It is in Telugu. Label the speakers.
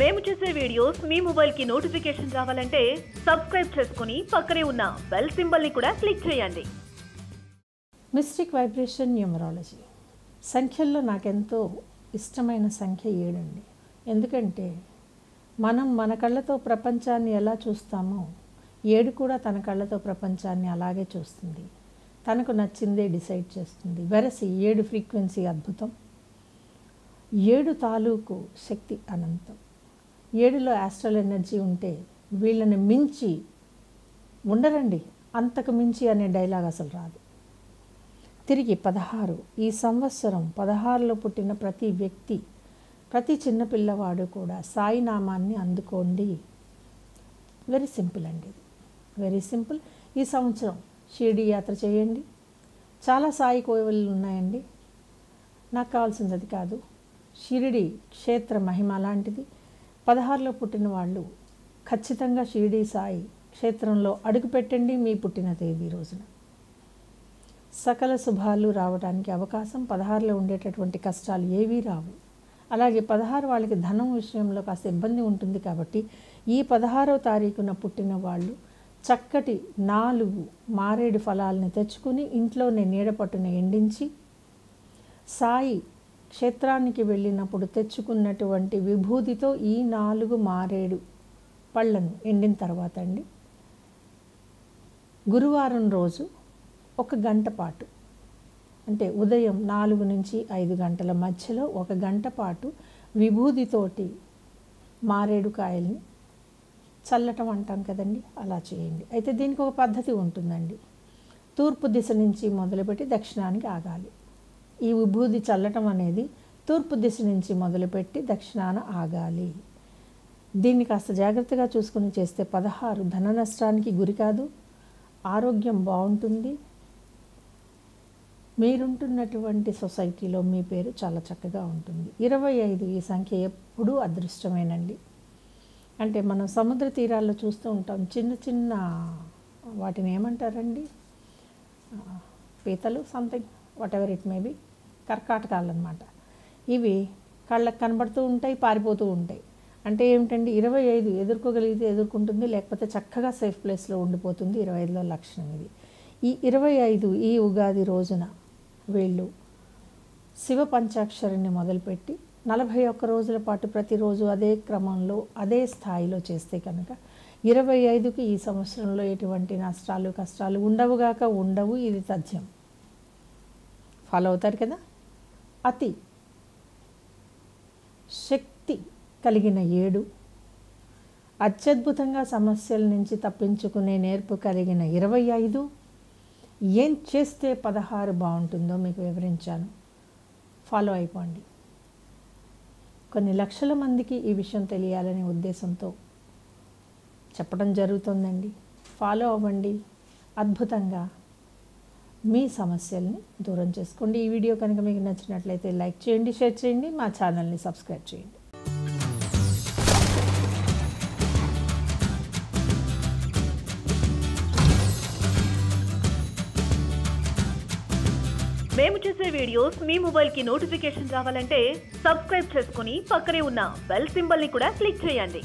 Speaker 1: మేము చేసే వీడియోస్ మీ మొబైల్ కి నోటిఫికేషన్ రావాలంటే సబ్స్క్రైబ్ చేసుకుని పక్కనే ఉన్న బెల్ సింబల్ ని కూడా క్లిక్ చేయండి.
Speaker 2: మిస్టిక్ వైబ్రేషన్ న్యూమరాలజీ సంఖ్యల్లో నాకెంతో ఇష్టమైన సంఖ్య 7 అండి. ఎందుకంటే మనం మన కళ్ళతో ప్రపంచాన్ని ఎలా చూస్తామో 7 కూడా తన కళ్ళతో ప్రపంచాన్ని అలాగే చూస్తుంది. తనకు నచ్చిందే డిసైడ్ చేస్తుంది. వెరసి 7 ఫ్రీక్వెన్సీ అద్భుతం. 7 తాలూకు శక్తి అనంతం. 7లో యాస్ట్రల్ ఎనర్జీ ఉంటే వీళ్ళని మించి ఉండరండి, అంతకు మించి అనే డైలాగ్ అసలు రాదు. తిరిగి 16 ఈ సంవత్సరం 16లో పుట్టిన ప్రతి వ్యక్తి, ప్రతి చిన్నపిల్లవాడు కూడా సాయి నామాన్ని అందుకోండి. వెరీ సింపుల్ అండి, వెరీ సింపుల్. ఈ సంవత్సరం షిరిడి యాత్ర చేయండి. చాలా సాయి కోవెళ్ళు ఉన్నాయండి. నాకు కావాల్సింది అది కాదు. షిరిడి క్షేత్ర మహిమ లాంటిది. 16లో పుట్టిన వాళ్ళు ఖచ్చితంగా షిరిడి సాయి క్షేత్రంలో అడుగుపెట్టండి మీ పుట్టిన తేదీ రోజున. సకల శుభాలు రావడానికి అవకాశం. 16లో ఉండేటటువంటి కష్టాలు ఏవీ రావు. అలాగే 16 వాళ్ళకి ధనం విషయంలో కాస్త ఇబ్బంది ఉంటుంది కాబట్టి ఈ 16వ తారీఖున పుట్టిన వాళ్ళు చక్కటి 4 మారేడు ఫలాలని తెచ్చుకుని ఇంట్లోనే నీడపట్టున ఎండించి సాయి క్షేత్రానికి వెళ్ళినప్పుడు తెచ్చుకున్నటువంటి విభూతితో ఈ 4 మారేడు పళ్ళను ఎండిన తర్వాత అండి గురువారం రోజు 1 గంట పాటు, అంటే ఉదయం 4 నుంచి 5 గంటల మధ్యలో 1 గంట పాటు విభూతితోటి మారేడు కాయల్ని చల్లటం అంటాం కదండి, అలా చేయండి. అయితే దీనికి ఒక పద్ధతి ఉంటుందండి. తూర్పు దిశ నుంచి మొదలుపెట్టి దక్షిణానికి ఆగాలి. ఈ విభూతి చల్లటం అనేది తూర్పు దిశ నుంచి మొదలుపెట్టి దక్షిణాన ఆగాలి. దీన్ని కాస్త జాగ్రత్తగా చూసుకుని చేస్తే 16 ధన నష్టానికి గురి కాదు, ఆరోగ్యం బాగుంటుంది. మీరుంటున్నటువంటి సొసైటీలో మీ పేరు చాలా చక్కగా ఉంటుంది. 25 ఈ సంఖ్య ఎప్పుడూ అదృష్టమేనండి. అంటే మనం సముద్ర తీరాల్లో చూస్తూ ఉంటాం చిన్న చిన్న వాటిని ఏమంటారండి, పీతలు, something whatever it may be, కర్కాటకాలు అన్నమాట. ఇవి కళ్ళకు కనబడుతూ ఉంటాయి, పారిపోతూ ఉంటాయి. అంటే ఏమిటండి, 25 ఎదుర్కోగలిగితే ఎదుర్కొంటుంది, లేకపోతే చక్కగా సేఫ్ ప్లేస్లో ఉండిపోతుంది. 25లో లక్షణం ఇది. ఈ 25 ఈ ఉగాది రోజున వీళ్ళు శివ పంచాక్షరిని మొదలుపెట్టి 41 రోజుల పాటు ప్రతిరోజు అదే క్రమంలో అదే స్థాయిలో చేస్తే కనుక 25కి ఈ సంవత్సరంలో ఎటువంటి నష్టాలు కష్టాలు ఉండవుగాక ఉండవు. ఇది తథ్యం. ఫాలో అవుతారు కదా. అతి శక్తి కలిగిన 7, అత్యద్భుతంగా సమస్యల నుంచి తప్పించుకునే నేర్పు కలిగిన 25, ఏం చేస్తే 16 బాగుంటుందో మీకు వివరించాను. ఫాలో అయిపోండి. కొన్ని లక్షల మందికి ఈ విషయం తెలియాలనే ఉద్దేశంతో చెప్పడం జరుగుతుందండి. ఫాలో అవ్వండి. అద్భుతంగా మీ సమస్యల్ని దూరం చేసుకోండి. ఈ వీడియో కనుక మీకు నచ్చినట్లయితే లైక్ చేయండి, షేర్ చేయండి, మా ఛానల్ని సబ్స్క్రైబ్ చేయండి.
Speaker 1: మేము చేసే వీడియోస్ మీ మొబైల్ కి నోటిఫికేషన్ రావాలంటే సబ్స్క్రైబ్ చేసుకుని పక్కనే ఉన్న బెల్ సింబల్ ని కూడా క్లిక్ చేయండి.